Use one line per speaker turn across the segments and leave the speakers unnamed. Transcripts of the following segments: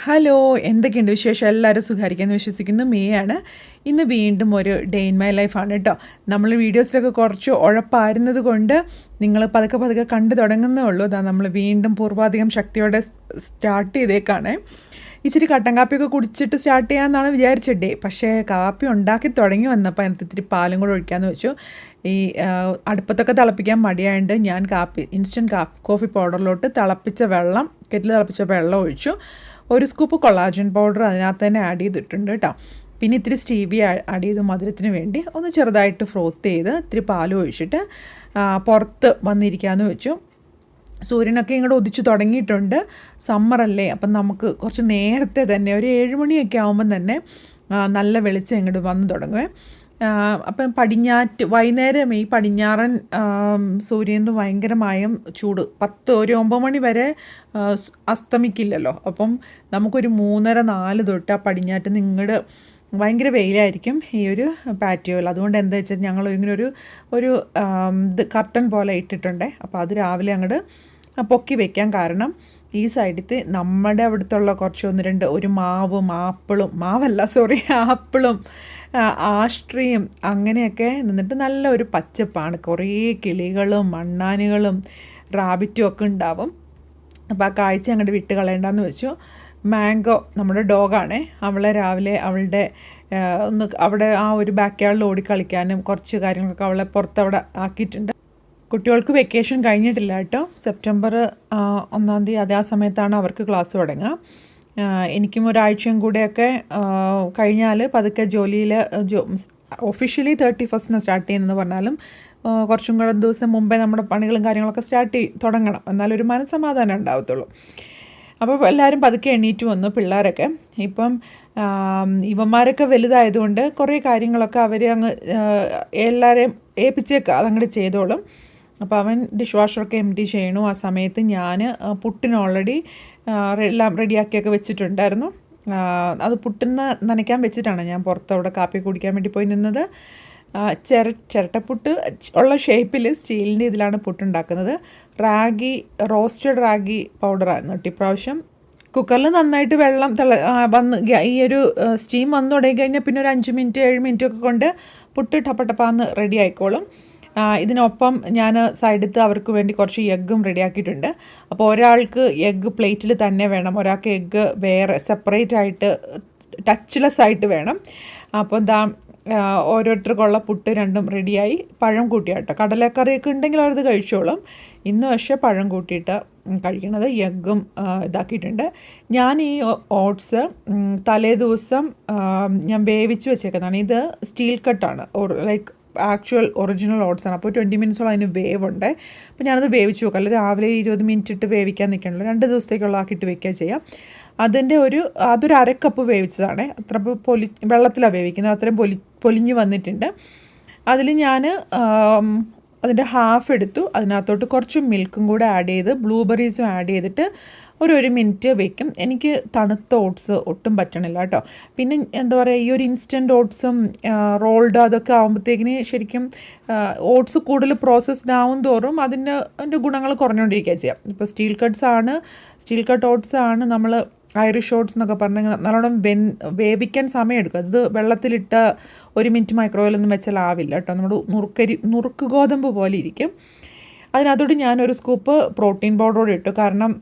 Hello, എന്തൊക്കെയുണ്ട് വിശേഷം? എല്ലാവരും സുഖമായിരിക്കുമെന്ന് വിശ്വസിക്കുന്നു. മേയാണ്. ഇന്ന് വീണ്ടും ഒരു ഡേ ഇൻ മൈ ലൈഫാണ് കേട്ടോ. നമ്മൾ വീഡിയോസിലൊക്കെ കുറച്ച് ഉഴപ്പായിരുന്നത് കൊണ്ട് നിങ്ങൾ പതുക്കെ പതുക്കെ കണ്ടു തുടങ്ങുന്നേ ഉള്ളൂ. അതാ നമ്മൾ വീണ്ടും പൂർവാധികം ശക്തിയോടെ സ്റ്റാർട്ട് ചെയ്തേക്കാണ്. ഇച്ചിരി കട്ടൻ കാപ്പിയൊക്കെ കുടിച്ചിട്ട് സ്റ്റാർട്ട് ചെയ്യാമെന്നാണ് വിചാരിച്ചത് ഡേ. പക്ഷേ കാപ്പി ഉണ്ടാക്കി തുടങ്ങി വന്നപ്പോൾ അതിനകത്ത് ഇത്തിരി പാലും കൂടെ ഒഴിക്കാമെന്ന് വെച്ചു. ഈ അടുപ്പത്തൊക്കെ തിളപ്പിക്കാൻ മടിയായതുകൊണ്ട് ഞാൻ ഇൻസ്റ്റൻറ്റ് കോഫി പൗഡറിലോട്ട് കെറ്റിൽ തിളപ്പിച്ച വെള്ളം ഒഴിച്ചു. ഒരു സ്കൂപ്പ് കൊളാജൻ പൗഡർ അതിനകത്ത് തന്നെ ആഡ് ചെയ്തിട്ടുണ്ട് കേട്ടോ. പിന്നെ ഇത്തിരി സ്റ്റീവിയ ആഡ് ചെയ്തു മധുരത്തിന് വേണ്ടി. ഒന്ന് ചെറുതായിട്ട് ഫ്രോത്ത് ചെയ്ത് ഇത്തിരി പാലും ഒഴിച്ചിട്ട് പുറത്ത് വന്നിരിക്കാമെന്ന് വെച്ചു. സൂര്യനൊക്കെ ഇങ്ങോട്ട് ഉദിച്ചു തുടങ്ങിയിട്ടുണ്ട്. സമ്മറല്ലേ, അപ്പം നമുക്ക് കുറച്ച് നേരത്തെ തന്നെ ഒരു 7 മണിയൊക്കെ ആകുമ്പം തന്നെ നല്ല വെളിച്ചം ഇങ്ങോട്ട് വന്ന് തുടങ്ങുവേ. അപ്പം വൈകുന്നേരം ഈ പടിഞ്ഞാറൻ സൂര്യന് ഭയങ്കരമായും ചൂട് 9 മണി വരെ അസ്തമിക്കില്ലല്ലോ. അപ്പം നമുക്കൊരു 3:30-4 തൊട്ട് ആ പടിഞ്ഞാറ്റ് നിങ്ങട് ഭയങ്കര വെയിലായിരിക്കും ഈ ഒരു പാറ്റിയോയിൽ. അതുകൊണ്ട് എന്താ വെച്ചാൽ ഞങ്ങൾ ഇങ്ങനെ ഒരു കർട്ടൻ പോലെ ഇട്ടിട്ടുണ്ട്. അപ്പോൾ അത് രാവിലെ അങ്ങോട്ട് പൊക്കി വെക്കാൻ കാരണം ഈ സൈഡിൽ നമ്മുടെ അവിടുത്തുള്ള ഒരു ആപ്പിളും ആഷ്ട്രിയും അങ്ങനെയൊക്കെ നിന്നിട്ട് നല്ല ഒരു പച്ചപ്പാണ്. കുറേ കിളികളും മണ്ണാനുകളും റാബിറ്റും ഒക്കെ ഉണ്ടാവും. അപ്പോൾ ആ കാഴ്ച അങ്ങോട്ട് വിട്ട് കളയണ്ടെന്ന് വെച്ചു. മാംഗോ നമ്മുടെ ഡോഗാണേ, അവളെ രാവിലെ അവളുടെ അവിടെ ആ ഒരു ബാക്ക് യാർഡിൽ ഓടിക്കളിക്കാനും കുറച്ച് കാര്യങ്ങളൊക്കെ അവളെ പുറത്തവിടെ ആക്കിയിട്ടുണ്ട്. കുട്ടികൾക്ക് വെക്കേഷൻ കഴിഞ്ഞിട്ടില്ല കേട്ടോ. സെപ്റ്റംബർ 1 തീയതി അതേ സമയത്താണ് അവർക്ക് ക്ലാസ് തുടങ്ങുക. എനിക്കും ഒരാഴ്ചയും കൂടെയൊക്കെ കഴിഞ്ഞാൽ പതുക്കെ ജോലിയിൽ ഒഫീഷ്യലി 31 സ്റ്റാർട്ട് ചെയ്യുന്നതെന്ന് പറഞ്ഞാലും കുറച്ചും കൂടെ ദിവസം മുമ്പേ നമ്മുടെ പണികളും കാര്യങ്ങളൊക്കെ തുടങ്ങണം, എന്നാലൊരു മനസ്സമാധാനം ഉണ്ടാവത്തുള്ളൂ. അപ്പോൾ എല്ലാവരും പതുക്കെ എണീറ്റ് വന്നു പിള്ളേരൊക്കെ. ഇപ്പം ഇവന്മാരൊക്കെ വലുതായതുകൊണ്ട് കുറേ കാര്യങ്ങളൊക്കെ അവർ എല്ലാവരെയും ഏൽപ്പിച്ചേക്കുക, അതങ്ങോട്ട് ചെയ്തോളും. അപ്പോൾ അവൻ ഡിഷ് വാഷറൊക്കെ എംപ്റ്റി ചെയ്യണു. ആ സമയത്ത് ഞാൻ പുട്ടിന് ഓൾറെഡി എല്ലാം റെഡിയാക്കിയൊക്കെ വെച്ചിട്ടുണ്ടായിരുന്നു. അത് പുട്ടിന് നനയ്ക്കാൻ വെച്ചിട്ടാണ് ഞാൻ പുറത്തവിടെ കാപ്പി കുടിക്കാൻ വേണ്ടി പോയി നിന്നത്. ചിരട്ടപ്പുട്ട് ഉള്ള ഷേപ്പിൽ സ്റ്റീലിൻ്റെ ഇതിലാണ് പുട്ടുണ്ടാക്കുന്നത്. റോസ്റ്റഡ് റാഗി പൗഡറായിരുന്നു കേട്ടോ ഇപ്രാവശ്യം. കുക്കറിൽ നന്നായിട്ട് വെള്ളം ഈ ഒരു സ്റ്റീം വന്നു തുടങ്ങി കഴിഞ്ഞാൽ പിന്നെ ഒരു 5 മിനിറ്റ് 7 മിനിറ്റ് ഒക്കെ കൊണ്ട് പുട്ട് ടപ്പട്ടപ്പാന്ന് റെഡി ആയിക്കോളും. ഇതിനൊപ്പം ഞാൻ സൈഡിൽ അവർക്ക് വേണ്ടി കുറച്ച് എഗ്ഗും റെഡിയാക്കിയിട്ടുണ്ട്. അപ്പോൾ ഒരാൾക്ക് എഗ്ഗ് പ്ലേറ്റിൽ തന്നെ വേണം, ഒരാൾക്ക് എഗ്ഗ് വേറെ സെപ്പറേറ്റ് ആയിട്ട് ടച്ച്ലെസ് ആയിട്ട് വേണം. അപ്പോൾ ഓരോരുത്തർക്കുള്ള പുട്ട് രണ്ടും റെഡിയായി. പഴം കൂട്ടിയാട്ടോ, കടലക്കറിയൊക്കെ ഉണ്ടെങ്കിൽ അവരത് കഴിച്ചോളും. ഇന്ന് പക്ഷേ പഴം കൂട്ടിയിട്ട് കഴിക്കണത്. എഗ്ഗും ഇതാക്കിയിട്ടുണ്ട്. ഞാൻ ഈ ഓട്സ് തലേ ദിവസം ഞാൻ വേവിച്ച് വെച്ചേക്കുന്നതാണ്. ഇത് സ്റ്റീൽ കട്ടാണ്, ലൈക്ക് ഒറിജിനൽ ഓട്സാണ്. അപ്പോൾ 20 മിനിറ്റ്സോളം അതിന് വേവുണ്ട്. അപ്പോൾ ഞാനത് വേവിച്ച് വെക്കാം. അല്ലെങ്കിൽ രാവിലെ 20 മിനിറ്റ് ഇട്ട് വേവിക്കാൻ നിൽക്കണല്ലോ, 2 ദിവസത്തേക്കുള്ള ആക്കിയിട്ട് വെക്കുക ചെയ്യാം. അതൊരു 1/2 കപ്പ് വേവിച്ചതാണ്. അത്ര വെള്ളത്തിലാണ് വേവിക്കുന്നത്, അത്രയും പൊലിഞ്ഞ് വന്നിട്ടുണ്ട്. അതിൽ ഞാൻ അതിൻ്റെ ഹാഫ് എടുത്തു. അതിനകത്തോട്ട് കുറച്ച് മിൽക്കും കൂടെ ആഡ് ചെയ്ത് ബ്ലൂബെറീസും ആഡ് ചെയ്തിട്ട് ഒരു 1 മിനിറ്റ് വെക്കും. എനിക്ക് തണുത്ത ഓട്സ് ഒട്ടും പറ്റണില്ല കേട്ടോ. പിന്നെ എന്താ പറയുക, ഈ ഒരു ഇൻസ്റ്റൻറ്റ് ഓട്സും റോൾഡ് അതൊക്കെ ആകുമ്പോഴത്തേക്കിന് ശരിക്കും ഓട്സ് കൂടുതൽ പ്രോസസ്ഡ് ആവും തോറും അതിൻ്റെ ഗുണങ്ങൾ കുറഞ്ഞുകൊണ്ടിരിക്കുക ചെയ്യാം. ഇപ്പോൾ സ്റ്റീൽ കട്ട് ഓട്സ് ആണ് നമ്മൾ ഐറിഷ് ഓട്സ് എന്നൊക്കെ പറഞ്ഞാൽ നല്ലോണം വേവിക്കാൻ സമയമെടുക്കും. അത് വെള്ളത്തിലിട്ട 1 മിനിറ്റ് മൈക്രോവേവിലൊന്നും വെച്ചാൽ ആവില്ല കേട്ടോ. നമ്മുടെ നുറുക്ക് ഗോതമ്പ് പോലെ ഇരിക്കും. അതിനകത്തോട്ട് ഞാനൊരു സ്കൂപ്പ് പ്രോട്ടീൻ പൗഡറോടെ ഇട്ടു. കാരണം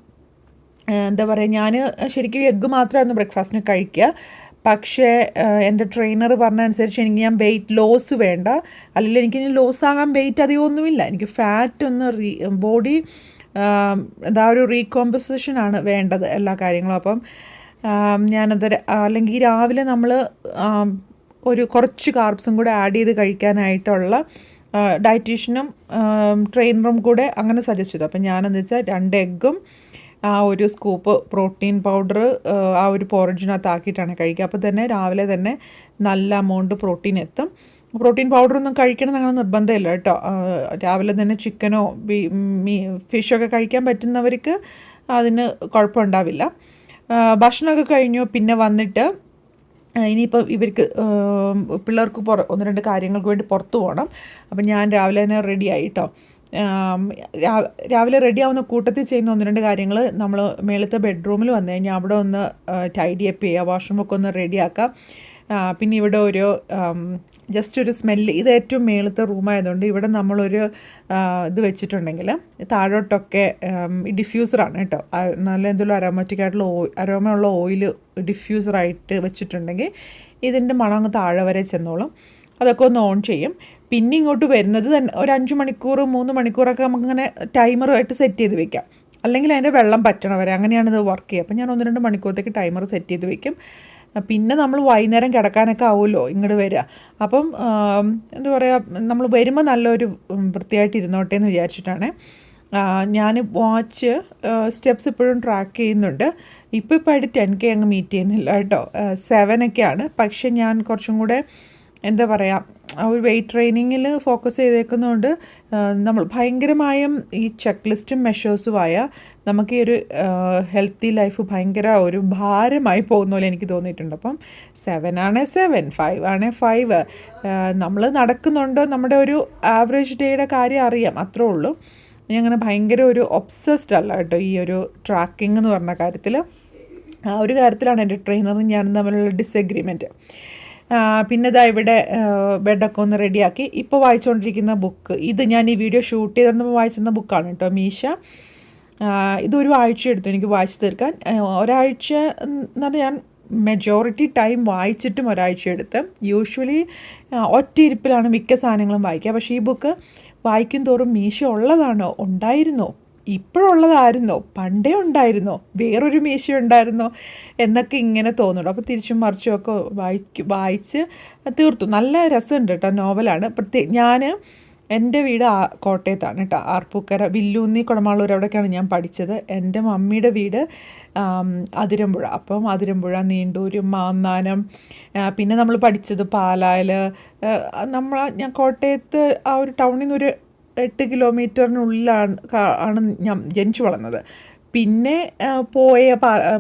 എന്താ പറയുക, ഞാൻ ശരിക്കും എഗ്ഗ് മാത്രമായിരുന്നു ബ്രേക്ക്ഫാസ്റ്റിന് കഴിക്കുക. പക്ഷേ എൻ്റെ ട്രെയിനർ പറഞ്ഞതനുസരിച്ച് ഞാൻ വെയിറ്റ് ലോസ് വേണ്ട, അല്ലെങ്കിൽ എനിക്കിനി ലോസ് ആകാൻ വെയിറ്റ് അധികമൊന്നുമില്ല, എനിക്ക് ഫാറ്റ് ഒന്ന് ബോഡി ഒരു റീകോമ്പോസിഷനാണ് വേണ്ടത് എല്ലാ കാര്യങ്ങളും. അപ്പം ഞാനത് അല്ലെങ്കിൽ രാവിലെ നമ്മൾ കുറച്ച് കാർബ്സും കൂടെ ആഡ് ചെയ്ത് കഴിക്കാനായിട്ടുള്ള ഡയറ്റീഷ്യനും ട്രെയിനറും കൂടെ അങ്ങനെ സജസ്റ്റ് ചെയ്തു. അപ്പം ഞാനെന്ന് വെച്ചാൽ 2 എഗ്ഗും ഒരു സ്കൂപ്പ് പ്രോട്ടീൻ പൗഡർ ഒരു പോറേജിനകത്ത് ആക്കിയിട്ടാണ് കഴിക്കുക. അപ്പോൾ തന്നെ രാവിലെ തന്നെ നല്ല എമൗണ്ട് പ്രോട്ടീൻ എത്തും. പ്രോട്ടീൻ പൗഡറൊന്നും കഴിക്കണം അങ്ങനെ നിർബന്ധമില്ല കേട്ടോ. രാവിലെ തന്നെ ചിക്കനോ ഫിഷൊക്കെ കഴിക്കാൻ പറ്റുന്നവർക്ക് അതിന് കുഴപ്പമുണ്ടാവില്ല. ഭക്ഷണമൊക്കെ കഴിഞ്ഞു. പിന്നെ വന്നിട്ട് ഇനിയിപ്പോൾ ഇവർക്ക് പിള്ളേർക്ക് 1-2 കാര്യങ്ങൾക്ക് വേണ്ടി പുറത്ത് പോകണം. അപ്പം ഞാൻ രാവിലെ തന്നെ റെഡി ആയിട്ടോ. രാവിലെ റെഡി ആവുന്ന കൂട്ടത്തിൽ ചെയ്യുന്ന 1-2 കാര്യങ്ങൾ നമ്മൾ മേളത്തെ ബെഡ്റൂമിൽ വന്നു കഴിഞ്ഞാൽ അവിടെ ഒന്ന് ടൈഡി അപ്പ് ചെയ്യുക, വാഷ്റൂമൊക്കെ ഒന്ന് റെഡിയാക്കാം. പിന്നെ ഇവിടെ ഒരു ജസ്റ്റ് ഒരു സ്മെല്ല്, ഇത് ഏറ്റവും മേളത്തെ റൂമായതുകൊണ്ട് ഇവിടെ നമ്മളൊരു ഇത് വെച്ചിട്ടുണ്ടെങ്കിൽ താഴോട്ടൊക്കെ ഡിഫ്യൂസറാണ് കേട്ടോ, നല്ല എന്തെങ്കിലും അരോമാറ്റിക് ആയിട്ടുള്ള അരോമയുള്ള ഓയിൽ ഡിഫ്യൂസറായിട്ട് വെച്ചിട്ടുണ്ടെങ്കിൽ ഇതിൻ്റെ മണം അങ്ങ് താഴെ വരെ ചെന്നോളും. അതൊക്കെ ഒന്ന് ഓൺ ചെയ്യും. പിന്നെ ഇങ്ങോട്ട് വരുന്നത് തന്നെ ഒരു 5 മണിക്കൂർ 3 മണിക്കൂറൊക്കെ നമുക്കിങ്ങനെ ടൈമറുമായിട്ട് സെറ്റ് ചെയ്ത് വെക്കാം. അല്ലെങ്കിൽ അതിൻ്റെ വെള്ളം പറ്റണം വരെ, അങ്ങനെയാണ് ഇത് വർക്ക് ചെയ്യുക. അപ്പം ഞാൻ 1-2 മണിക്കൂറത്തേക്ക് ടൈമർ സെറ്റ് ചെയ്ത് വെക്കും. പിന്നെ നമ്മൾ വൈകുന്നേരം കിടക്കാനൊക്കെ ആവുമല്ലോ ഇങ്ങോട്ട് വരിക. അപ്പം എന്താ പറയുക, നമ്മൾ വരുമ്പോൾ നല്ലൊരു വൃത്തിയായിട്ട് ഇരുന്നോട്ടെ എന്ന് വിചാരിച്ചിട്ടാണ്. ഞാൻ വാച്ച് സ്റ്റെപ്സ് ഇപ്പോഴും ട്രാക്ക് ചെയ്യുന്നുണ്ട്. ഇപ്പോൾ ആയിട്ട് 10K അങ്ങ് മീറ്റ് ചെയ്യുന്നില്ല കേട്ടോ, 7ഒക്കെയാണ്. പക്ഷെ ഞാൻ കുറച്ചും കൂടെ എന്താ പറയുക, ഒരു വെയ്റ്റ് ട്രെയിനിങ്ങിൽ ഫോക്കസ് ചെയ്തേക്കുന്നതുകൊണ്ട് നമ്മൾ ഭയങ്കരമായും ഈ ചെക്ക് ലിസ്റ്റും മെഷേഴ്സുമായ നമുക്ക് ഈ ഒരു ഹെൽത്തി ലൈഫ് ഭയങ്കര ഒരു ഭാരമായി പോകുന്ന പോലെ എനിക്ക് തോന്നിയിട്ടുണ്ട്. അപ്പം 7 ആണേ 7, 5 ആണേ 5, നമ്മൾ നടക്കുന്നുണ്ടോ, നമ്മുടെ ഒരു ആവറേജ് ഡേയുടെ കാര്യം അറിയാം, അത്രേ ഉള്ളൂ. ഞാൻ അങ്ങനെ ഭയങ്കര ഒരു ഒബ്സസ്ഡ് അല്ല കേട്ടോ ഈ ഒരു ട്രാക്കിംഗ് എന്ന് പറഞ്ഞ കാര്യത്തിൽ. ആ ഒരു കാര്യത്തിലാണ് എൻ്റെ ട്രെയിനറും ഞാനും തമ്മിലുള്ള ഡിസഗ്രിമെൻറ്റ്. പിന്നെ ഇതാ ഇവിടെ ബെഡൊക്കെ ഒന്ന് റെഡിയാക്കി. ഇപ്പോൾ വായിച്ചുകൊണ്ടിരിക്കുന്ന ബുക്ക്, ഇത് ഞാൻ ഈ വീഡിയോ ഷൂട്ട് ചെയ്തുകൊണ്ട് വായിച്ചിരുന്ന ബുക്കാണ് കേട്ടോ, മീശ. ഇതൊരു ആഴ്ച എടുത്തു എനിക്ക് വായിച്ചു തീർക്കാൻ. ഒരാഴ്ച എന്ന് പറഞ്ഞാൽ ഞാൻ മെജോറിറ്റി ടൈം വായിച്ചിട്ടും ഒരാഴ്ച എടുത്ത്. യൂഷ്വലി ഒറ്റ ഇരിപ്പിലാണ് മിക്ക സാധനങ്ങളും വായിക്കുക. പക്ഷേ ഈ ബുക്ക് വായിക്കും തോറും മീശ ഉള്ളതാണോ, ഉണ്ടായിരുന്നോ, ഇപ്പോഴുള്ളതായിരുന്നോ, പണ്ടേ ഉണ്ടായിരുന്നോ, വേറൊരു മീശ ഉണ്ടായിരുന്നോ എന്നൊക്കെ ഇങ്ങനെ തോന്നുള്ളൂ. അപ്പോൾ തിരിച്ചും മറിച്ചും ഒക്കെ വായിച്ച് തീർത്തു. നല്ല രസമുണ്ട് കേട്ടോ, നോവലാണ്. ഞാൻ എൻ്റെ വീട് കോട്ടയത്താണ് കേട്ടോ, ആർപ്പൂക്കര, വില്ലൂന്നി, കുടമാളൂർ, അവിടെയൊക്കെയാണ് ഞാൻ പഠിച്ചത്. എൻ്റെ മമ്മിയുടെ വീട് അതിരമ്പുഴ. അപ്പം അതിരമ്പുഴ, നീണ്ടൂർ, മാന്നാനം, പിന്നെ നമ്മൾ പഠിച്ചത് പാലായിൽ. ഞാൻ കോട്ടയത്ത് ആ ഒരു ടൗണിൽ നിന്നൊരു 8 കിലോമീറ്ററിനുള്ളിലാണ് ഞാൻ ജനിച്ചു വളർന്നത്. പിന്നെ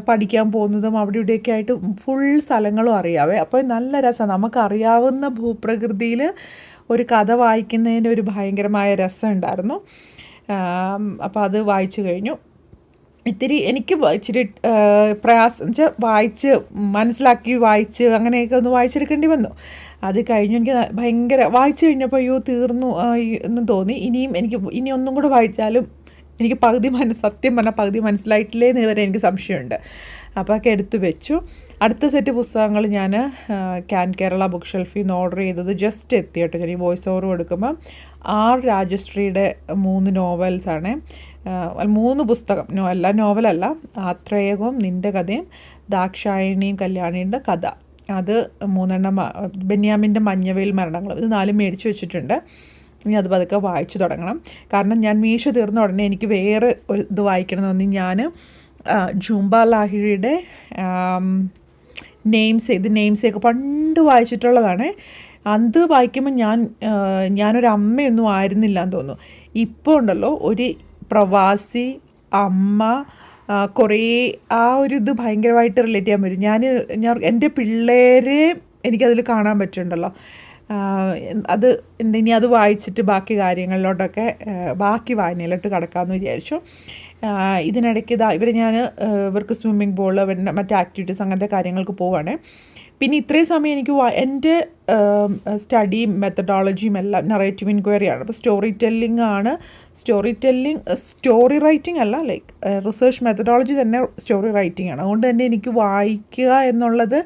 പഠിക്കാൻ പോകുന്നതും അവിടെ ഇവിടെയൊക്കെ ആയിട്ട് ഫുൾ സ്ഥലങ്ങളും അറിയാവേ. അപ്പോൾ നല്ല രസമാണ്, നമുക്കറിയാവുന്ന ഭൂപ്രകൃതിയിൽ ഒരു കഥ വായിക്കുന്നതിൻ്റെ ഒരു ഭയങ്കരമായ രസം ഉണ്ടായിരുന്നു. അപ്പോൾ അത് വായിച്ചു കഴിഞ്ഞു. ഇത്തിരി എനിക്ക് ഇച്ചിരി പ്രയാസം വെച്ചാൽ വായിച്ച് മനസ്സിലാക്കി വായിച്ച് അങ്ങനെയൊക്കെ ഒന്ന് വായിച്ചെടുക്കേണ്ടി വന്നു. അത് കഴിഞ്ഞു എനിക്ക് ഭയങ്കര വായിച്ചു കഴിഞ്ഞപ്പോൾ അയ്യോ തീർന്നു എന്ന് തോന്നി. ഇനി ഒന്നും കൂടെ വായിച്ചാലും എനിക്ക് സത്യം പറഞ്ഞാൽ പകുതി മനസ്സിലായിട്ടില്ലേ എന്ന് വരെ എനിക്ക് സംശയമുണ്ട്. അപ്പോൾ ഒക്കെ എടുത്തു വെച്ചു. അടുത്ത സെറ്റ് പുസ്തകങ്ങൾ ഞാൻ ക്യാൻ കേരള ബുക്ക് ഷെൽഫിൽ നിന്ന് ഓർഡർ ചെയ്തത് ജസ്റ്റ് എത്തി കേട്ടോ. ഞാൻ ഈ വോയിസ് ഓവർ കൊടുക്കുമ്പോൾ ആർ രാജശ്രീയുടെ 3 നോവൽസാണ്, 3 പുസ്തകം, എല്ലാ നോവലല്ല, ആത്രേയകവും നിൻ്റെ കഥയും ദാക്ഷായണിയും കല്യാണിയുടെ കഥ, അത് 3 ബെന്യാമിൻ്റെ മഞ്ഞവെയിൽ മരണങ്ങളും, ഇത് 4 മേടിച്ച് വെച്ചിട്ടുണ്ട്. ഇനി അത് പതുക്കെ വായിച്ചു തുടങ്ങണം. കാരണം ഞാൻ മീശ തീർന്ന ഉടനെ എനിക്ക് വേറെ ഒരു ഇത് വായിക്കണമെന്ന് ഞാൻ ജൂംബ ലാഹിരിയുടെ നെയിംസേക്ക് പണ്ട് വായിച്ചിട്ടുള്ളതാണ്. അത് വായിക്കുമ്പോൾ ഞാനൊരു അമ്മയൊന്നും ആയിരുന്നില്ല എന്ന് തോന്നുന്നു. ഇപ്പോൾ ഉണ്ടല്ലോ ഒരു പ്രവാസി അമ്മ, കുറേ ആ ഒരു ഇത് ഭയങ്കരമായിട്ട് റിലേറ്റ് ചെയ്യാൻ പറ്റും. ഞാൻ എൻ്റെ പിള്ളേരെ എനിക്കതിൽ കാണാൻ പറ്റുന്നുണ്ടല്ലോ. അത് ഇനി അത് വായിച്ചിട്ട് ബാക്കി കാര്യങ്ങളിലോട്ടൊക്കെ ബാക്കി വായനയിലോട്ട് കടക്കാമെന്ന് വിചാരിച്ചു. ഇതിനിടയ്ക്ക് ഇവർക്ക് സ്വിമ്മിംഗ് പൂള്, മറ്റ് ആക്ടിവിറ്റീസ്, അങ്ങനത്തെ കാര്യങ്ങൾക്ക് പോവുകയാണ്. പിന്നെ ഇത്രയും സമയം എനിക്ക് എൻ്റെ സ്റ്റഡിയും മെത്തഡോളജിയും എല്ലാം നറേറ്റീവ് ഇൻക്വയറിയാണ്. അപ്പോൾ സ്റ്റോറി റൈറ്റിംഗ് അല്ല, ലൈക്ക് റിസർച്ച് മെത്തഡോളജി തന്നെ സ്റ്റോറി റൈറ്റിംഗ് ആണ്. അതുകൊണ്ട് തന്നെ എനിക്ക് വായിക്കുക എന്നുള്ളത്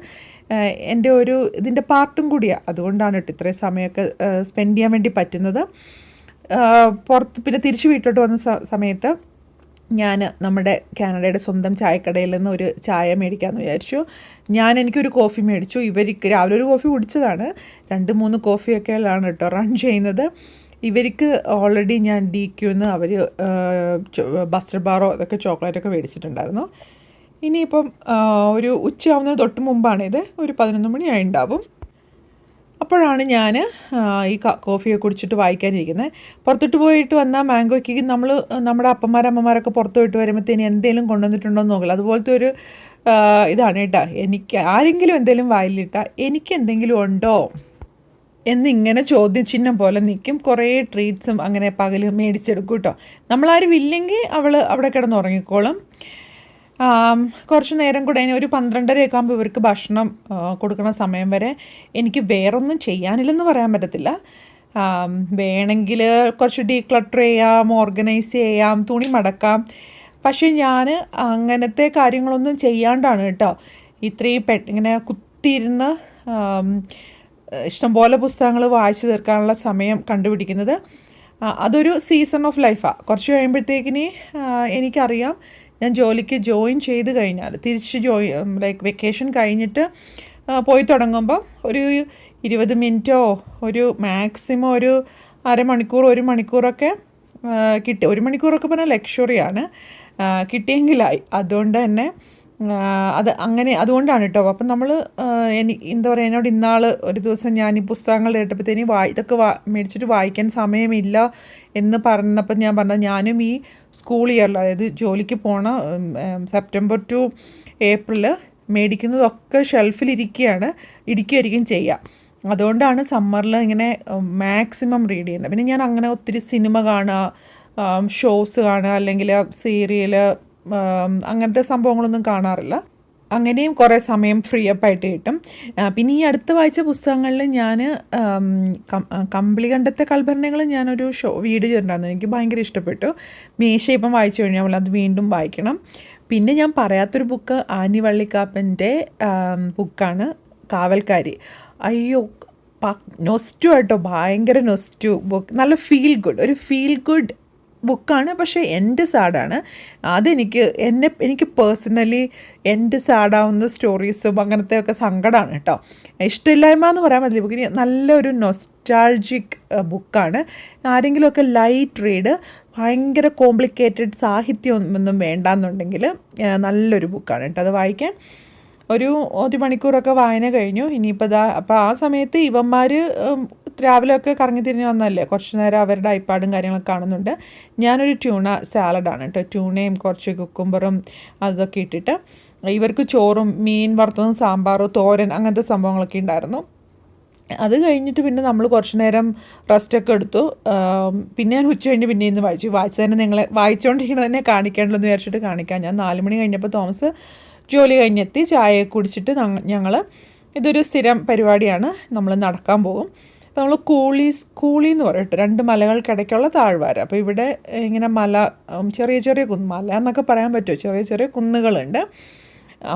എൻ്റെ ഒരു ഇതിൻ്റെ പാർട്ടും കൂടിയാണ്. അതുകൊണ്ടാണ് കേട്ടോ ഇത്രയും സമയമൊക്കെ സ്പെൻഡ് ചെയ്യാൻ വേണ്ടി പറ്റുന്നത്. പിന്നെ തിരിച്ച് വീട്ടിലോട്ട് വന്ന സമയത്ത് ഞാൻ നമ്മുടെ കാനഡയുടെ സ്വന്തം ചായക്കടയിൽ നിന്ന് ഒരു ചായ മേടിക്കാമെന്ന് വിചാരിച്ചു. എനിക്കൊരു കോഫി മേടിച്ചു. ഇവർക്ക് രാവിലെ ഒരു കോഫി കുടിച്ചതാണ്, 2-3 കോഫിയൊക്കെയാണ് കേട്ടോ റൺ ചെയ്യുന്നത്. ഇവർക്ക് ഓൾറെഡി ഞാൻ DQന്ന് അവർ ബസ്റ്റർ ബാറോ അതൊക്കെ ചോക്ലേറ്റൊക്കെ മേടിച്ചിട്ടുണ്ടായിരുന്നു. ഇനിയിപ്പം ഒരു ഉച്ചയാവുന്നത് തൊട്ട് മുമ്പാണിത്, ഒരു 11 മണിയായി ഉണ്ടാവും. അപ്പോഴാണ് ഞാൻ ഈ കോഫിയൊക്കെ കുടിച്ചിട്ട് വായിക്കാനിരിക്കുന്നത്. പുറത്തോട്ട് പോയിട്ട് വന്നാൽ മാംഗോയ്ക്ക് നമ്മുടെ അമ്മമാരൊക്കെ പുറത്ത് പോയിട്ട് വരുമ്പോഴത്തേന് എന്തെങ്കിലും കൊണ്ടുവന്നിട്ടുണ്ടോ എന്ന് നോക്കില്ല. അതുപോലത്തെ ഒരു ഇതാണ് കേട്ടോ. എനിക്ക് ആരെങ്കിലും എന്തെങ്കിലും വായിലിട്ടാൽ എനിക്ക് എന്തെങ്കിലും ഉണ്ടോ എന്നിങ്ങനെ ചോദ്യചിഹ്നം പോലെ നിൽക്കും. കുറേ ട്രീറ്റ്സും അങ്ങനെ പകൽ മേടിച്ചെടുക്കും കേട്ടോ. നമ്മളാരും ഇല്ലെങ്കിൽ അവൾ അവിടെ കിടന്ന് ഉറങ്ങിക്കോളും. കുറച്ച് നേരം കൂടെ ഒരു 12:30 ആകുമ്പോൾ ഇവർക്ക് ഭക്ഷണം കൊടുക്കുന്ന സമയം വരെ എനിക്ക് വേറൊന്നും ചെയ്യാനില്ലെന്ന് പറയാൻ പറ്റത്തില്ല. വേണമെങ്കിൽ കുറച്ച് ഡീക്ലട്ടർ ചെയ്യാം, ഓർഗനൈസ് ചെയ്യാം, തുണി മടക്കാം. പക്ഷേ ഞാൻ അങ്ങനത്തെ കാര്യങ്ങളൊന്നും ചെയ്യാണ്ടാണ് കേട്ടോ ഇത്രയും ഇങ്ങനെ കുത്തിയിരുന്ന് ഇഷ്ടംപോലെ പുസ്തകങ്ങൾ വായിച്ചു തീർക്കാനുള്ള സമയം കണ്ടുപിടിക്കുന്നത്. അതൊരു സീസൺ ഓഫ് ലൈഫാണ്. കുറച്ച് കഴിയുമ്പോഴത്തേക്കിന് എനിക്കറിയാം ഞാൻ ജോലിക്ക് ജോയിൻ ചെയ്ത് കഴിഞ്ഞാൽ തിരിച്ച് ലൈക്ക് വെക്കേഷൻ കഴിഞ്ഞിട്ട് പോയി തുടങ്ങുമ്പോൾ ഒരു 20 മിനിറ്റോ ഒരു മാക്സിമം ഒരു അരമണിക്കൂർ 1 മണിക്കൂറൊക്കെ കിട്ടി. 1 മണിക്കൂറൊക്കെ പറഞ്ഞാൽ ലക്ഷറിയാണ്, കിട്ടിയെങ്കിലായി. അതുകൊണ്ട് തന്നെ അതുകൊണ്ടാണ് കേട്ടോ. അപ്പം നമ്മൾ എന്താ പറയുക, എന്നോട് ഇന്നാൾ ഒരു ദിവസം ഞാൻ ഈ പുസ്തകങ്ങൾ കേട്ടപ്പോഴത്തേന് ഇതൊക്കെ മേടിച്ചിട്ട് വായിക്കാൻ സമയമില്ല എന്ന് പറഞ്ഞപ്പോൾ ഞാൻ പറഞ്ഞത്, ഞാനും ഈ സ്കൂൾ ഇയറിൽ, അതായത് ജോലിക്ക് പോണ സെപ്റ്റംബർ ടു ഏപ്രിൽ മേടിക്കുന്നതൊക്കെ ഇരിക്കുകയായിരിക്കും ചെയ്യുക. അതുകൊണ്ടാണ് സമ്മറിൽ ഇങ്ങനെ മാക്സിമം റീഡ് ചെയ്യുന്നത്. പിന്നെ ഞാൻ അങ്ങനെ ഒത്തിരി സിനിമ കാണുക, ഷോസ് കാണുക, അല്ലെങ്കിൽ സീരിയൽ, അങ്ങനത്തെ സംഭവങ്ങളൊന്നും കാണാറില്ല. അങ്ങനെയും കുറേ സമയം ഫ്രീ അപ്പായിട്ട് കിട്ടും. പിന്നെ ഈ അടുത്ത് വായിച്ച പുസ്തകങ്ങളിൽ ഞാൻ കമ്പിളികണ്ടത്തെ കൽഭരണങ്ങൾ ഞാനൊരു വീഡിയോ ചെയ്തിട്ടുണ്ടായിരുന്നു. എനിക്ക് ഭയങ്കര ഇഷ്ടപ്പെട്ടു. മീശ ഇപ്പം വായിച്ചു കഴിഞ്ഞാൽ അത് വീണ്ടും വായിക്കണം. പിന്നെ ഞാൻ പറയാത്തൊരു ബുക്ക് ആനി വള്ളിക്കാപ്പൻ്റെ ബുക്കാണ് കാവൽക്കാരി. അയ്യോ, നൊസ്റ്റു കേട്ടോ, ഭയങ്കര നൊസ്റ്റു ബുക്ക്. നല്ല ഫീൽ ഗുഡ് ബുക്കാണ്. പക്ഷേ എൻഡ് സാഡാണ്. എനിക്ക് പേഴ്സണലി എൻഡ് സാഡാവുന്ന സ്റ്റോറീസും അങ്ങനത്തെയൊക്കെ സങ്കടമാണ് കേട്ടോ. ഇഷ്ടമില്ലായ്മ എന്ന് പറയാൻ പറ്റില്ല. ബുക്കിന് നല്ലൊരു നൊസ്റ്റാൾജിക് ബുക്കാണ്. ആരെങ്കിലുമൊക്കെ ലൈറ്റ് റീഡ്, ഭയങ്കര കോംപ്ലിക്കേറ്റഡ് സാഹിത്യമൊന്നും വേണ്ടാന്നുണ്ടെങ്കിൽ നല്ലൊരു ബുക്കാണ് കേട്ടോ. അത് വായിക്കാൻ ഒരു മണിക്കൂറൊക്കെ വായന കഴിഞ്ഞു. ഇനിയിപ്പോൾ അപ്പോൾ ആ സമയത്ത് ഇവന്മാർ രാവിലെയൊക്കെ കറങ്ങി തിരിഞ്ഞ് വന്നല്ലേ, കുറച്ച് നേരം അവരുടെ ഐപ്പാഡും കാര്യങ്ങളൊക്കെ കാണുന്നുണ്ട്. ഞാനൊരു ട്യൂണ സാലഡാണ് കേട്ടോ, ട്യൂണയും കുറച്ച് കുക്കുംബറും അതൊക്കെ ഇട്ടിട്ട്. ഇവർക്ക് ചോറും മീൻ വറുത്തതും സാമ്പാറും തോരൻ അങ്ങനത്തെ സംഭവങ്ങളൊക്കെ ഉണ്ടായിരുന്നു. അത് കഴിഞ്ഞിട്ട് പിന്നെ നമ്മൾ കുറച്ച് നേരം റെസ്റ്റൊക്കെ എടുത്തു. പിന്നെ ഞാൻ ഉച്ച കഴിഞ്ഞ് പിന്നെ ഇന്ന് വായിച്ചതന്നെ നിങ്ങളെ വായിച്ചുകൊണ്ടിരിക്കുന്നത് തന്നെ കാണിക്കേണ്ടതെന്ന് വിചാരിച്ചിട്ട് കാണിക്കാം. ഞാൻ 4 മണി കഴിഞ്ഞപ്പോൾ തോമസ് ജോലി കഴിഞ്ഞെത്തി. ചായ കുടിച്ചിട്ട് ഞങ്ങൾ ഇതൊരു സ്ഥിരം പരിപാടിയാണ്, നമ്മൾ നടക്കാൻ പോകും. അപ്പോൾ നമ്മൾ കൂളി എന്ന് പറയട്ടെ, 2 മലകൾക്കിടയ്ക്കുള്ള താഴ്വാര. അപ്പോൾ ഇവിടെ ഇങ്ങനെ ചെറിയ മല എന്നൊക്കെ പറയാൻ പറ്റുമോ, ചെറിയ കുന്നുകളുണ്ട്.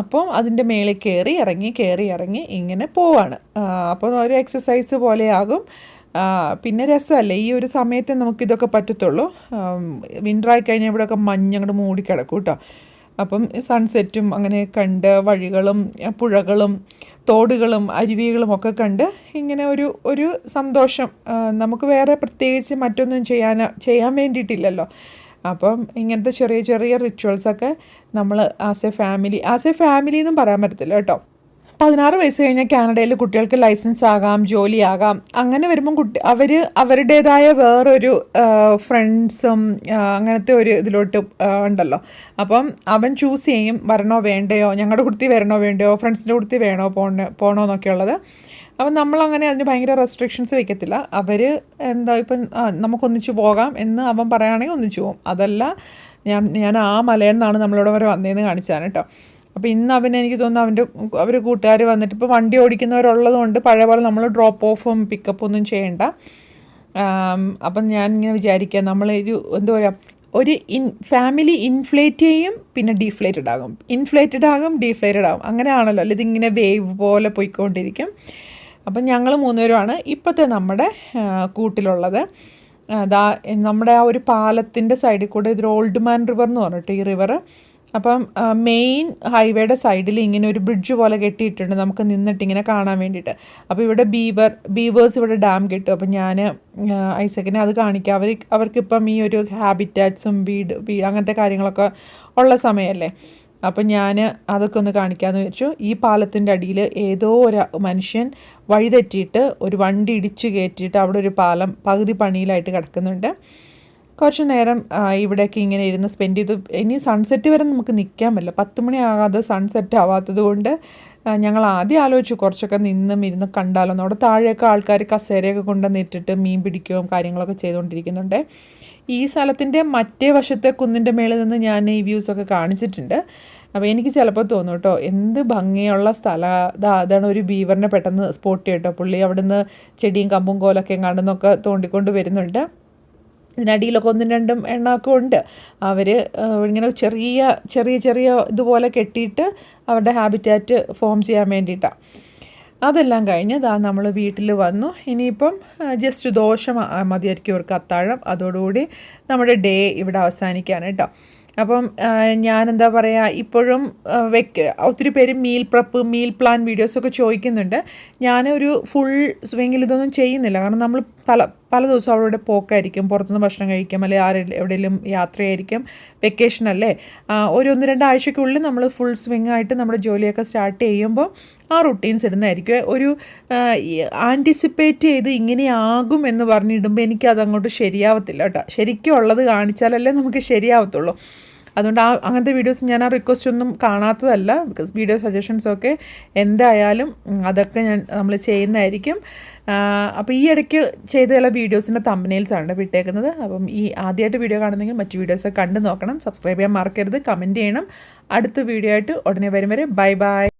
അപ്പം അതിൻ്റെ മേളിൽ കയറി ഇറങ്ങി ഇങ്ങനെ പോവാണ്. അപ്പോൾ ഒരു എക്സസൈസ് പോലെയാകും. പിന്നെ രസമല്ലേ, ഈ ഒരു സമയത്ത് നമുക്കിതൊക്കെ പറ്റത്തുള്ളൂ. വിൻ്ററായി കഴിഞ്ഞാൽ ഇവിടെയൊക്കെ മഞ്ഞങ്ങോട്ട് മൂടിക്കിടക്കും കേട്ടോ. അപ്പം സൺസെറ്റും അങ്ങനെ കണ്ട്, വഴികളും പുഴകളും തോടുകളും അരുവികളും ഒക്കെ കണ്ട് ഇങ്ങനെ ഒരു സന്തോഷം. നമുക്ക് വേറെ പ്രത്യേകിച്ച് മറ്റൊന്നും ചെയ്യാൻ വേണ്ടിയിട്ടില്ലല്ലോ. അപ്പം ഇങ്ങനത്തെ ചെറിയ റിച്വൽസൊക്കെ നമ്മൾ ആസ് എ ഫാമിലി എന്നും പറയാൻ പറ്റത്തില്ല കേട്ടോ. 16 വയസ്സ് കഴിഞ്ഞാൽ കാനഡയിൽ കുട്ടികൾക്ക് ലൈസൻസ് ആകാം, ജോലിയാകാം. അങ്ങനെ വരുമ്പം അവരുടേതായ വേറൊരു ഫ്രണ്ട്സും അങ്ങനത്തെ ഒരു ഇതിലോട്ട് ഉണ്ടല്ലോ. അപ്പം അവൻ ചൂസ് ചെയ്യും, വരണോ വേണ്ടയോ, ഞങ്ങളുടെ കുടുത്തി വരണോ വേണ്ടയോ, ഫ്രണ്ട്സിൻ്റെ കുടുത്തി പോണോ എന്നൊക്കെ ഉള്ളത്. അപ്പം നമ്മളങ്ങനെ അതിന് ഭയങ്കര റെസ്ട്രിക്ഷൻസ് വെക്കത്തില്ല. ഇപ്പം നമുക്കൊന്നിച്ച് പോകാം എന്ന് അവൻ പറയുകയാണെങ്കിൽ ഒന്നിച്ച് പോകും. അതല്ല ഞാൻ ആ മലയിൽ നിന്നാണ് നമ്മളിവിടെ വരെ വന്നതെന്ന് കാണിച്ചാണ് കേട്ടോ. അപ്പോൾ ഇന്ന് എനിക്ക് തോന്നുന്നു അവർ കൂട്ടുകാർ വന്നിട്ട് ഇപ്പോൾ വണ്ടി ഓടിക്കുന്നവരുള്ളത് കൊണ്ട് പഴയ പോലെ നമ്മൾ ഡ്രോപ്പ് ഓഫും പിക്കപ്പും ഒന്നും ചെയ്യണ്ട. അപ്പം ഞാൻ ഇങ്ങനെ വിചാരിക്കുക, നമ്മളൊരു എന്താ പറയുക, ഒരു ഫാമിലി ഇൻഫ്ലേറ്റ് ചെയ്യും, പിന്നെ ഡീഫ്ലേറ്റഡ് ആകും, ഡീഫ്ലേറ്റഡ് ആകും. അങ്ങനെയാണല്ലോ, അല്ല ഇതിങ്ങനെ വേവ് പോലെ പോയിക്കൊണ്ടിരിക്കും. അപ്പം ഞങ്ങൾ 3 പേരുമാണ് ഇപ്പോഴത്തെ നമ്മുടെ കൂട്ടിലുള്ളത്. നമ്മുടെ ആ ഒരു പാലത്തിൻ്റെ സൈഡിൽ കൂടെ ഇതൊരു ഓൾഡ് മാൻ റിവർ എന്ന് പറഞ്ഞിട്ട് ഈ റിവർ. അപ്പം മെയിൻ ഹൈവേയുടെ സൈഡിൽ ഇങ്ങനെ ഒരു ബ്രിഡ്ജ് പോലെ കെട്ടിയിട്ടുണ്ട്, നമുക്ക് നിന്നിട്ട് ഇങ്ങനെ കാണാൻ വേണ്ടിയിട്ട്. അപ്പോൾ ഇവിടെ ബീവേഴ്സ് ഇവിടെ ഡാം കെട്ടും. അപ്പം ഞാൻ ഐസക്കിനെ അത് കാണിക്കാം. അവർക്കിപ്പം ഈ ഒരു ഹാബിറ്റാറ്റ്സും വീട് അങ്ങനത്തെ കാര്യങ്ങളൊക്കെ ഉള്ള സമയമല്ലേ. അപ്പം ഞാൻ അതൊക്കെ ഒന്ന് കാണിക്കാമെന്ന് വെച്ചു. ഈ പാലത്തിൻ്റെ അടിയിൽ ഏതോ ഒരു മനുഷ്യൻ വഴിതെറ്റിയിട്ട് ഒരു വണ്ടി ഇടിച്ചു കയറ്റിയിട്ട് അവിടെ ഒരു പാലം പകുതി പണിയിലായിട്ട് കിടക്കുന്നുണ്ട്. കുറച്ച് നേരം ഇവിടെയൊക്കെ ഇങ്ങനെ ഇരുന്ന് സ്പെൻഡ് ചെയ്തു. ഇനി സൺസെറ്റ് വരെ നമുക്ക് നിൽക്കാൻ പറ്റില്ല, 10 മണി ആകാതെ സൺസെറ്റ് ആവാത്തത് കൊണ്ട് ഞങ്ങൾ ആദ്യം ആലോചിച്ചു കുറച്ചൊക്കെ ഇരുന്ന് കണ്ടാലോ. അവിടെ താഴെയൊക്കെ ആൾക്കാർ കസേരയൊക്കെ കൊണ്ടുവന്നിട്ടിട്ട് മീൻ പിടിക്കുകയും കാര്യങ്ങളൊക്കെ ചെയ്തുകൊണ്ടിരിക്കുന്നുണ്ട്. ഈ സ്ഥലത്തിൻ്റെ മറ്റേ വശത്തെ കുന്നിൻ്റെ മേളിൽ നിന്ന് ഞാൻ ഈ വ്യൂസൊക്കെ കാണിച്ചിട്ടുണ്ട്. അപ്പോൾ എനിക്ക് ചിലപ്പോൾ തോന്നും കേട്ടോ, എന്ത് ഭംഗിയുള്ള സ്ഥലം. അതാണ് ഒരു ബീവറിനെ പെട്ടെന്ന് സ്പോട്ട് കേട്ടോ. പുള്ളി അവിടുന്ന് ചെടിയും കമ്പും കോലൊക്കെ കണ്ടെന്നൊക്കെ തോണ്ടിക്കൊണ്ട് വരുന്നുണ്ട്. ഇതിനടിയിലൊക്കെ 1-2 എണ്ണമൊക്കെ ഉണ്ട്. അവർ ഇങ്ങനെ ചെറിയ ഇതുപോലെ കെട്ടിയിട്ട് അവരുടെ ഹാബിറ്റാറ്റ് ഫോം ചെയ്യാൻ വേണ്ടിയിട്ടാണ്. അതെല്ലാം കഴിഞ്ഞ് നമ്മൾ വീട്ടിൽ വന്നു. ഇനിയിപ്പം ജസ്റ്റ് ദോശ മതിയായിരിക്കും അവർക്ക് അത്താഴം. അതോടുകൂടി നമ്മുടെ ഡേ ഇവിടെ അവസാനിക്കുകയാണ് കേട്ടോ. അപ്പം ഞാനെന്താ പറയുക, ഇപ്പോഴും ഒത്തിരി പേര് മീൽ പ്ലാൻ വീഡിയോസൊക്കെ ചോദിക്കുന്നുണ്ട്. ഞാനൊരു ഫുൾ സ്വിങ്ങിൽ ഇതൊന്നും ചെയ്യുന്നില്ല. കാരണം നമ്മൾ പല ദിവസവും അവരുടെ പോക്കായിരിക്കും, പുറത്തുനിന്ന് ഭക്ഷണം കഴിക്കും, അല്ലെങ്കിൽ എവിടെയെങ്കിലും യാത്രയായിരിക്കും, വെക്കേഷൻ അല്ലേ. ഒരു 1-2 ആഴ്ചയ്ക്കുള്ളിൽ നമ്മൾ ഫുൾ സ്വിങ് ആയിട്ട് നമ്മുടെ ജോലിയൊക്കെ സ്റ്റാർട്ട് ചെയ്യുമ്പോൾ ആ റുട്ടീൻസ് ഇടുന്നതായിരിക്കും. ഒരു ആൻറ്റിസിപ്പേറ്റ് ചെയ്ത് ഇങ്ങനെയാകും എന്ന് പറഞ്ഞിടുമ്പോൾ എനിക്കതങ്ങോട്ട് ശരിയാവത്തില്ല കേട്ടോ. ശരിക്കും ഉള്ളത് കാണിച്ചാലല്ലേ നമുക്ക് ശരിയാവത്തുള്ളൂ. അതുകൊണ്ട് അങ്ങനത്തെ വീഡിയോസ് ഞാൻ റിക്വസ്റ്റ് ഒന്നും കാണാത്തതല്ല. ബിക്കോസ് വീഡിയോ സജഷൻസൊക്കെ എന്തായാലും അതൊക്കെ നമ്മൾ ചെയ്യുന്നതായിരിക്കും. അപ്പോൾ ഈ ഇടയ്ക്ക് ചെയ്ത ചില വീഡിയോസിൻ്റെ തമ്പനെയിൽസാണ് വിട്ടേക്കുന്നത്. അപ്പം ഈ ആദ്യമായിട്ട് വീഡിയോ കാണുന്നെങ്കിൽ മറ്റു വീഡിയോസൊക്കെ കണ്ടു നോക്കണം. സബ്സ്ക്രൈബ് ചെയ്യാൻ മറക്കരുത്, കമൻറ്റ് ചെയ്യണം. അടുത്ത വീഡിയോ ആയിട്ട് ഉടനെ വരും വരെ ബൈ.